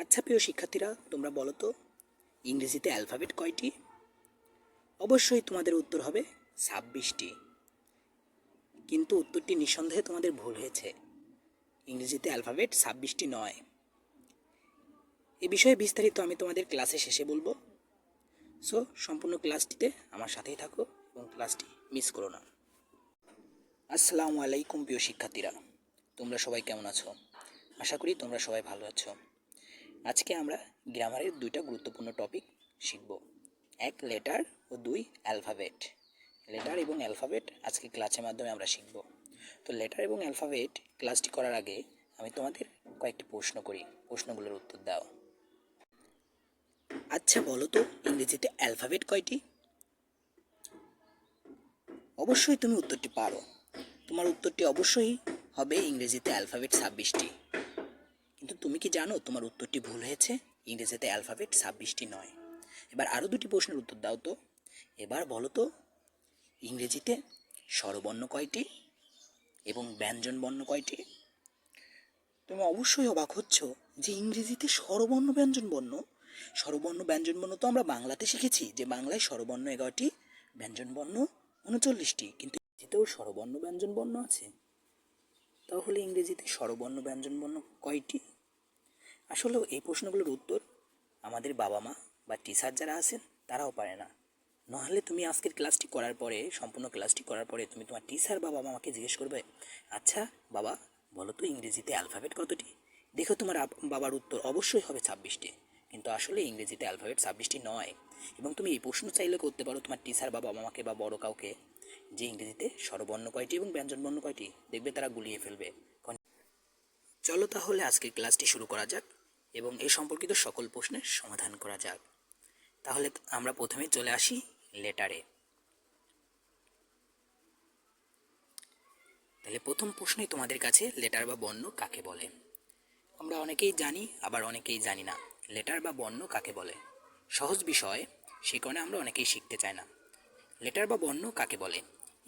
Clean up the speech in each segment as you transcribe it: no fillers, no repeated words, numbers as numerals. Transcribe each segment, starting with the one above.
আচ্ছা প্রিয় শিক্ষার্থীরা, তোমরা বলো তো ইংরেজিতে অ্যালফাবেট কয়টি? অবশ্যই তোমাদের উত্তর হবে 26টি। কিন্তু উত্তরটি নিঃসন্দেহে তোমাদের ভুল হয়েছে। ইংরেজিতে অ্যালফাবেট 26টি নয়। এ বিষয়ে বিস্তারিত আমি তোমাদের ক্লাসে শেষে বলবো। সো সম্পূর্ণ ক্লাসটিতে আমার সাথেই থাকো এবং ক্লাসটি মিস করো না। আসসালামু আলাইকুম প্রিয় শিক্ষার্থীরা, তোমরা সবাই কেমন আছো? আশা করি তোমরা সবাই ভালো আছো। আজকে আমরা গ্রামারের দুইটা গুরুত্বপূর্ণ টপিক শিখব। এক, লেটার, ও দুই, অ্যালফাবেট। লেটার এবং অ্যালফাবেট আজকে ক্লাসের মাধ্যমে আমরা শিখব। তো লেটার এবং অ্যালফাবেট ক্লাসটি করার আগে আমি তোমাদের কয়েকটি প্রশ্ন করি, প্রশ্নগুলোর উত্তর দাও। আচ্ছা বলো তো ইংরেজিতে অ্যালফাবেট কয়টি? অবশ্যই তুমি উত্তরটি পারো। তোমার উত্তরটি অবশ্যই হবে ইংরেজিতে অ্যালফাবেট 26টি। কিন্তু তুমি কি জানো তোমার উত্তরটি ভুল হয়েছে? ইংরেজিতে অ্যালফাবেট 26টি নয়। এবার আরও দুটি প্রশ্নের উত্তর দাও তো। এবার বলো তো ইংরেজিতে স্বরবর্ণ কয়টি এবং ব্যঞ্জন বর্ণ কয়টি? তুমি অবশ্যই অবাক হচ্ছ যে ইংরেজিতে স্বরবর্ণ ব্যঞ্জন বর্ণ, স্বরবর্ণ ব্যঞ্জন বর্ণ তো আমরা বাংলাতে শিখেছি যে বাংলায় স্বরবর্ণ 11টি, ব্যঞ্জন বর্ণ 39টি, কিন্তু ইংরেজিতেও স্বরবর্ণ ব্যঞ্জন বর্ণ আছে। তাহলে ইংরেজিতে স্বরবর্ণ ব্যঞ্জন বর্ণ কয়টি? আসলে এই প্রশ্নগুলোর উত্তর আমাদের বাবা মা বা টিচার যারা আছেন তারাও পারে না। নাহলে তুমি আজকের ক্লাসটি করার পরে, সম্পূর্ণ ক্লাসটি করার পরে তুমি তোমার টিচার বা বাবা মাকে জিজ্ঞেস করবে, আচ্ছা বাবা বলো তো ইংরেজিতে অ্যালফাবেট কতটি? দেখো তোমার বাবার উত্তর অবশ্যই হবে 26টি। কিন্তু আসলে ইংরেজিতে অ্যালফাবেট 26টি নয়। এবং তুমি এই প্রশ্ন চাইলে করতে পারো তোমার টিচার বা বাবা মাকে বা বড় কাউকে, যে ইংরেজিতে স্বরবর্ণ কয়টি এবং ব্যঞ্জনবর্ণ কয়টি, দেখবে তারা গুলিয়ে ফেলবে। চলো তাহলে আজকের ক্লাসটি শুরু করা যাক এবং এই সম্পর্কিত সকল প্রশ্নের সমাধান করা যাক। তাহলে আমরা প্রথমে চলে আসি লেটারে। তাহলে প্রথম প্রশ্নই তোমাদের কাছে, লেটার বা বর্ণ কাকে বলে? আমরা অনেকেই জানি, আবার অনেকেই জানি না লেটার বা বর্ণ কাকে বলে। সহজ বিষয়, সে কারণে আমরা অনেকেই শিখতে চাই না। লেটার বা বর্ণ কাকে বলে?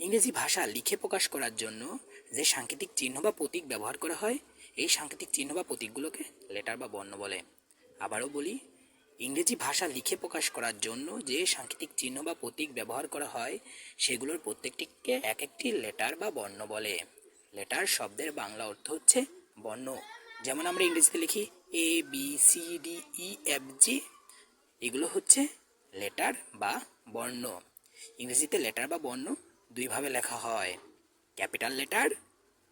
ইংরেজি ভাষা লিখে প্রকাশ করার জন্য যে সাংকেতিক চিহ্ন বা প্রতীক ব্যবহার করা হয়, এই সাংকেতিক চিহ্ন বা প্রতীকগুলোকে লেটার বা বর্ণ বলে। আবারও বলি, ইংরেজি ভাষা লিখে প্রকাশ করার জন্য যে সাংকেতিক চিহ্ন বা প্রতীক ব্যবহার করা হয়, সেগুলোর প্রত্যেকটিকে এক একটি লেটার বা বর্ণ বলে। লেটার শব্দের বাংলা অর্থ হচ্ছে বর্ণ। যেমন আমরা ইংরেজিতে লিখি ABCDEFG, এগুলো হচ্ছে লেটার বা বর্ণ। ইংরেজিতে লেটার বা বর্ণ দুইভাবে লেখা হয়, ক্যাপিটাল লেটার,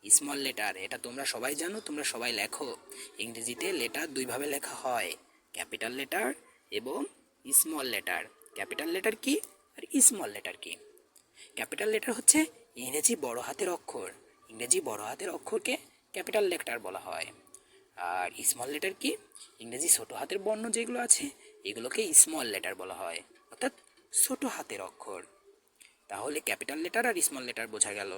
স্মল লেটার। এটা তোমরা সবাই জানো, তোমরা সবাই লেখো। ইংরেজিতে লেটার দুইভাবে লেখা হয়, ক্যাপিটাল লেটার এবং স্মল লেটার। ক্যাপিটাল লেটার কি আর স্মল লেটার কি? ক্যাপিটাল লেটার হচ্ছে ইংরেজি বড় হাতের অক্ষর। ইংরেজি বড় হাতের অক্ষরকে ক্যাপিটাল লেটার বলা হয়। আর স্মল লেটার কি? ইংরেজি ছোট হাতের বর্ণ যেগুলো আছে এগুলোকে স্মল লেটার বলা হয়, অর্থাৎ ছোট হাতের অক্ষর। তাহলে ক্যাপিটাল লেটার আর স্মল লেটার বোঝা গেল।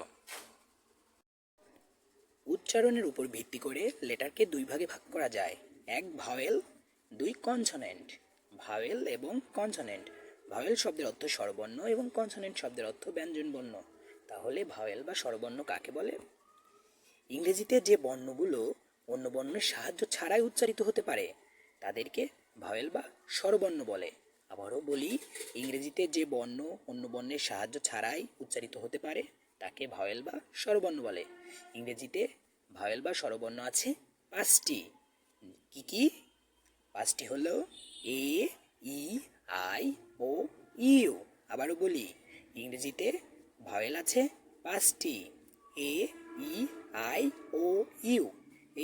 উচ্চারণের উপর ভিত্তি করে লেটারকে দুই ভাগে ভাগ করা যায়, এক ভাওয়েল, দুই কনসোনেন্ট। ভাওয়েল এবং কনসোনেন্ট। ভাওয়েল শব্দের অর্থ স্বরবর্ণ এবং কনসোনেন্ট শব্দের অর্থ ব্যঞ্জনবর্ণ। তাহলে ভাওয়েল বা স্বরবর্ণ কাকে বলে? ইংরেজিতে যে বর্ণগুলো অন্য বর্ণের সাহায্য ছাড়াই উচ্চারিত হতে পারে তাদেরকে ভাওয়েল বা স্বরবর্ণ বলে। আবারও বলি, ইংরেজিতে যে বর্ণ অন্য বর্ণের সাহায্য ছাড়াই উচ্চারিত হতে পারে তাকে ভাওয়েল বা স্বরবর্ণ বলে। ইংরেজিতে ভাওয়েল বা স্বরবর্ণ আছে 5টি। কি কি? 5টি হলো এ, ই, আই, ও, ইউ। আবারও বলি, ইংরেজিতে ভাওয়েল আছে 5টি, এ, ই, আই, ও, ইউ।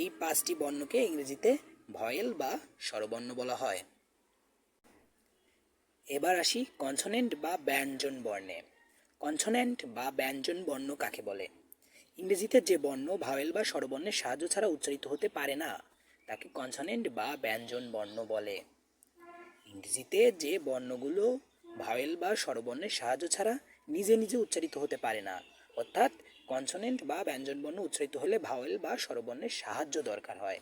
এই 5টি বর্ণকে ইংরেজিতে ভয়েল বা স্বরবর্ণ বলা হয়। এবার আসি কনসোনেন্ট বা ব্যঞ্জন বর্ণে। কনসোনেন্ট বা ব্যঞ্জন বর্ণ কাকে বলে? ইংরেজিতে যে বর্ণ ভাওয়েল বা স্বরবর্ণের সাহায্য ছাড়া উচ্চারিত হতে পারে না তাকে কনসোনেন্ট বা ব্যঞ্জন বর্ণ বলে। ইংরেজিতে যে বর্ণগুলো ভাওয়েল বা স্বরবর্ণের সাহায্য ছাড়া নিজে নিজে উচ্চারিত হতে পারে না, অর্থাৎ কনসোনেন্ট বা ব্যঞ্জন বর্ণ উচ্চারিত হলে ভাওয়েল বা স্বরবর্ণের সাহায্য দরকার হয়,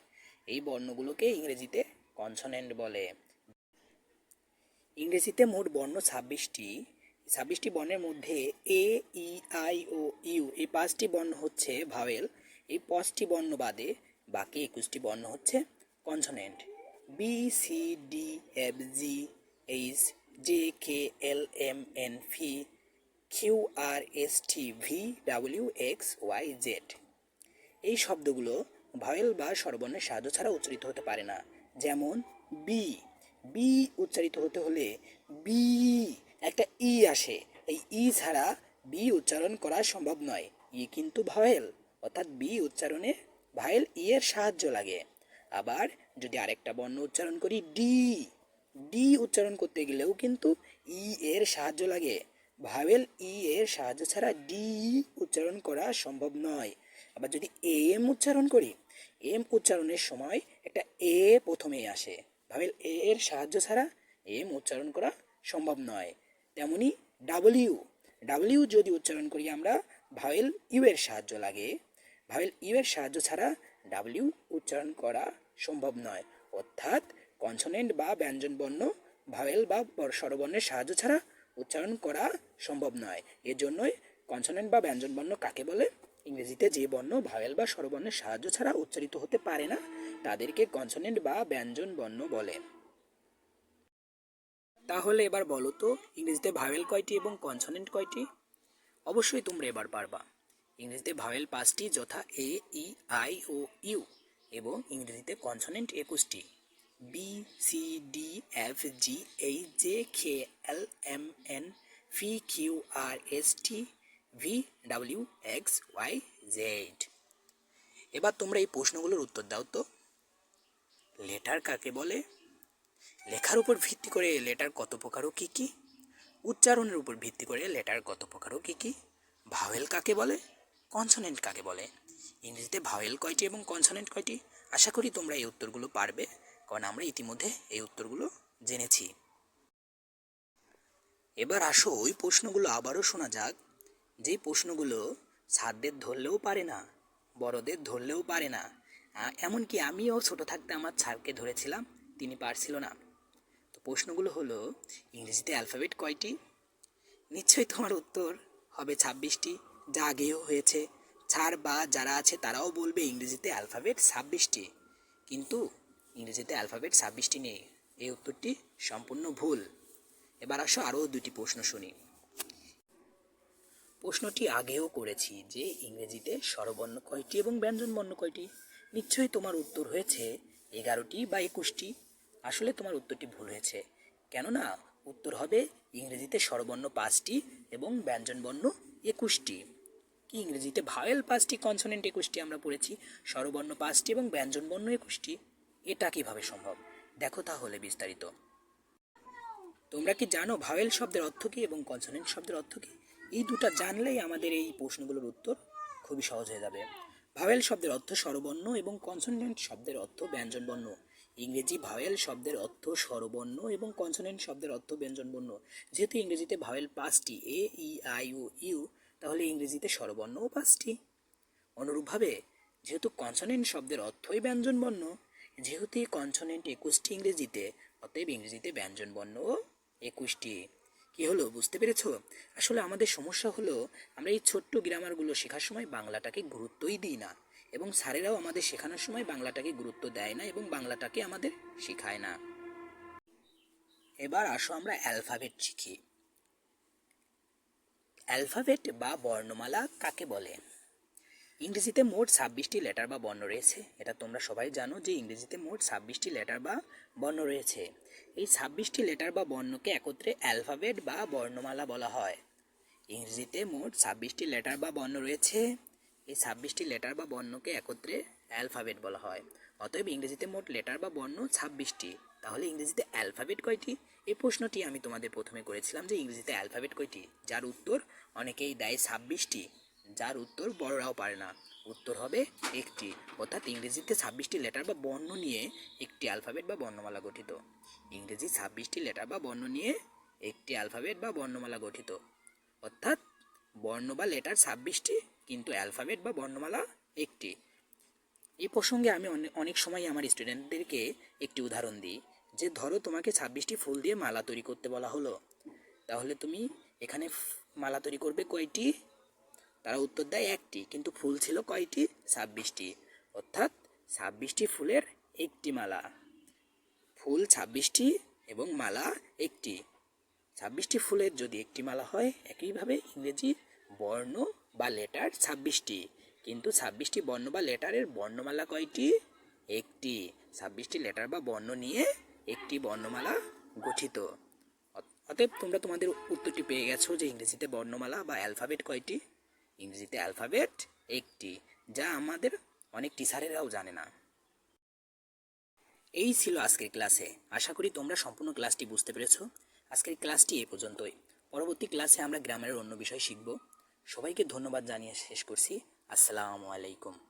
এই বর্ণগুলোকে ইংরেজিতে কনসোনেন্ট বলে। ইংরেজিতে মোট বর্ণ 26টি। 26টি বর্ণের মধ্যে এ, ই, আই, ও, ইউ এই 5টি বর্ণ হচ্ছে ভাওয়েল। এই 5টি বর্ণ বাদে বাকি 21টি বর্ণ হচ্ছে consonant. B C D F G H J K L M N P Q R S T V W X Y Z. এই শব্দগুলো ভাওয়েল বা স্বরবর্ণের সাহায্য ছাড়া উচ্চারিত হতে পারে না। যেমন বি, বি উচ্চারিত হতে হলে বি একটা ই আসে, এই ই ছাড়া বি উচ্চারণ করা সম্ভব নয়। ই কিন্তু ভাওয়েল, অর্থাৎ বি উচ্চারণে ভাওয়েল ই এর সাহায্য লাগে। আবার যদি আরেকটা বর্ণ উচ্চারণ করি ডি, ডি উচ্চারণ করতে গেলেও কিন্তু ই এর সাহায্য লাগে। ভাওয়েল ই এর সাহায্য ছাড়া ডি উচ্চারণ করা সম্ভব নয়। আবার যদি এম উচ্চারণ করি, এম উচ্চারণের সময় একটা এ প্রথমে আসে, ভাওয়েল এ এর সাহায্য ছাড়া এম উচ্চারণ করা সম্ভব নয়। তেমনি ডাব্লিউ, ডাব্লিউ যদি উচ্চারণ করি আমরা, ভাওয়েল ইউ এর সাহায্য লাগে, ভাওয়েল ইউ এর সাহায্য ছাড়া ডাব্লিউ উচ্চারণ করা সম্ভব নয়। অর্থাৎ কনসোনেন্ট বা ব্যঞ্জন বর্ণ ভাওয়েল বা স্বরবর্ণের সাহায্য ছাড়া উচ্চারণ করা সম্ভব নয়। এর জন্যই কনসোনেন্ট বা ব্যঞ্জন বর্ণ কাকে বলে? ইংরেজিতে যে বর্ণ ভাওয়েল বা স্বরবর্ণের সাহায্য ছাড়া উচ্চারিত হতে পারে না তাদেরকে কনসোনেন্ট বা ব্যঞ্জন বর্ণ বলে। তাহলে এবার বলো তো ইংরেজিতে ভাওয়েল কয়টি এবং কনসোনেন্ট কয়টি? অবশ্যই তোমরা এবার পারবা। ইংরেজিতে ভাওয়েল 5টি, যথা এ, ই, আই ও ইউ, এবং ইংরেজিতে কনসোনেন্ট 21টি, B, C, D, F, G, H, J, K, L, M, N, P, Q, R, S, T, V, W, X, Y, Z. এবার তোমরা এই প্রশ্নগুলোর উত্তর দাও তো। লেটার কাকে বলে? লেখার উপর ভিত্তি করে লেটার কত প্রকার ও কী কী? উচ্চারণের উপর ভিত্তি করে লেটার কত প্রকার ও কী কী? ভাওয়েল কাকে বলে? কনসোনেন্ট কাকে বলে? ইংরেজিতে ভাওয়েল কয়টি এবং কনসোনেন্ট কয়টি? আশা করি তোমরা এই উত্তরগুলো পারবে, কারণ আমরা ইতিমধ্যে এই উত্তরগুলো জেনেছি। এবার আসো ওই প্রশ্নগুলো আবারও শোনা যাক, যেই প্রশ্নগুলো ছাত্রদের ধরলেও পারে না, বড়দের ধরলেও পারে না। এমনকি আমিও ছোট থাকতে আমার স্যারকে ধরেছিলাম, তিনি পারছিল না। তো প্রশ্নগুলো হলো, ইংরেজিতে অ্যালফাবেট কয়টি? নিশ্চয়ই তোমার উত্তর হবে 26টি, যা আগেও হয়েছে। স্যার বা যারা আছে তারাও বলবে ইংরেজিতে অ্যালফাবেট 26টি, কিন্তু ইংরেজিতে অ্যালফাবেট 26টি নেই। এই উত্তরটি সম্পূর্ণ ভুল। এবার আসো আরও দুটি প্রশ্ন শুনি। প্রশ্নটি আগেও করেছি যে ইংরেজিতে স্বরবর্ণ কয়টি এবং ব্যঞ্জনবর্ণ কয়টি? নিশ্চয়ই তোমার উত্তর হয়েছে 11টি বা 21টি। আসলে তোমার উত্তরটি ভুল হয়েছে, কেননা উত্তর হবে ইংরেজিতে স্বরবর্ণ 5টি এবং ব্যঞ্জনবর্ণ 21টি। কি ইংরেজিতে ভাওয়েল 5টি, কনসোনেন্ট 21টি আমরা পড়েছি, স্বরবর্ণ 5টি এবং ব্যঞ্জনবর্ণ 21টি। এটা কিভাবে সম্ভব? দেখো তাহলে বিস্তারিত। তোমরা কি জানো ভাওয়েল শব্দের অর্থ কী এবং কনসোনেন্ট শব্দের অর্থ কী? এই দুটো জানলেই আমাদের এই প্রশ্নগুলোর উত্তর খুবই সহজ হয়ে যাবে। ভাওয়েল শব্দের অর্থ স্বরবর্ণ এবং কনসোনেন্ট শব্দের অর্থ ব্যঞ্জনবর্ণ। ইংরেজি ভাওয়েল শব্দের অর্থ স্বরবর্ণ এবং কনসোনেন্ট শব্দের অর্থ ব্যঞ্জনবর্ণ। যেহেতু ইংরেজিতে ভাওয়েল 5টি, এ, ই, আই ও ইউ, তাহলে ইংরেজিতে স্বরবর্ণও 5টি। অনুরূপভাবে যেহেতু কনসোনেন্ট শব্দের অর্থই ব্যঞ্জনবর্ণ, যেহেতু কনসোনেন্ট 21টি ইংরেজিতে, অতএব ইংরেজিতে ব্যঞ্জনবর্ণও 21টি। কি হলো, বুঝতে পেরেছো? আসলে আমাদের সমস্যা হলো আমরা এই ছোট্ট গ্রামারগুলো শেখার সময় বাংলাটাকে গুরুত্বই দিই না, এবং স্যারেরাও আমাদের শেখানোর সময় বাংলাটাকে গুরুত্ব দেয় না এবং বাংলাটাকে আমাদের শেখায় না। এবার আসো আমরা অ্যালফাবেট শিখি। অ্যালফাবেট বা বর্ণমালা কাকে বলে? ইংরেজিতে মোট 26টি লেটার বা বর্ণ রয়েছে। এটা তোমরা সবাই জানো যে ইংরেজিতে মোট 26টি লেটার বা বর্ণ রয়েছে। এই 26টি লেটার বা বর্ণকে একত্রে অ্যালফাবেট বা বর্ণমালা বলা হয়। ইংরেজিতে মোট 26টি লেটার বা বর্ণ রয়েছে। এই 26টি লেটার বা বর্ণকে একত্রে অ্যালফাবেট বলা হয়। অতএব ইংরেজিতে মোট লেটার বা বর্ণ 26টি। তাহলে ইংরেজিতে অ্যালফাবেট কয়টি? এই প্রশ্নটি আমি তোমাদের প্রথমে করেছিলাম যে ইংরেজিতে অ্যালফাবেট কয়টি, যার উত্তর অনেকেই দেয় 26টি, যার উত্তর বড়রাও পারে না। উত্তর হবে একটি, অর্থাৎ ইংরেজিতে 26টি লেটার বা বর্ণ নিয়ে একটি অ্যালফাবেট বা বর্ণমালা গঠিত। ইংরেজি 26টি লেটার বা বর্ণ নিয়ে একটি অ্যালফাবেট বা বর্ণমালা গঠিত, অর্থাৎ বর্ণ বা লেটার 26টি, কিন্তু অ্যালফাবেট বা বর্ণমালা একটি। এই প্রসঙ্গে আমি অনেক সময় আমার স্টুডেন্টদেরকে একটি উদাহরণ দিই, যে ধরো তোমাকে 26টি ফুল দিয়ে মালা তৈরি করতে বলা হলো, তাহলে তুমি এখানে মালা তৈরি করবে কয়টি? তারা উত্তর দেয় একটি, কিন্তু ফুল ছিল কয়টি? 26টি, অর্থাৎ 26টি ফুলের একটি মালা। ফুল 26টি এবং মালা একটি। 26টি ফুলের যদি একটি মালা হয়, একইভাবে ইংরেজি বর্ণ বা লেটার 26টি, কিন্তু 26টি বর্ণ বা লেটারের বর্ণমালা কয়টি? একটি। 26টি লেটার বা বর্ণ নিয়ে একটি বর্ণমালা গঠিত। অতএব তোমরা তোমাদের উত্তরটি পেয়ে গেছো যে ইংরেজিতে বর্ণমালা বা অ্যালফাবেট কয়টি? ইংরেজিতে অ্যালফাবেট একটি, যা আমাদের অনেক টিচারেরাও জানে না। এই ছিল আজকের ক্লাসে। আশা করি তোমরা সম্পূর্ণ ক্লাসটি বুঝতে পেরেছো। আজকের ক্লাসটি এ পর্যন্তই। পরবর্তী ক্লাসে আমরা গ্রামারের অন্য বিষয় শিখব। সবাইকে ধন্যবাদ জানিয়ে শেষ করছি। আসসালামু আলাইকুম।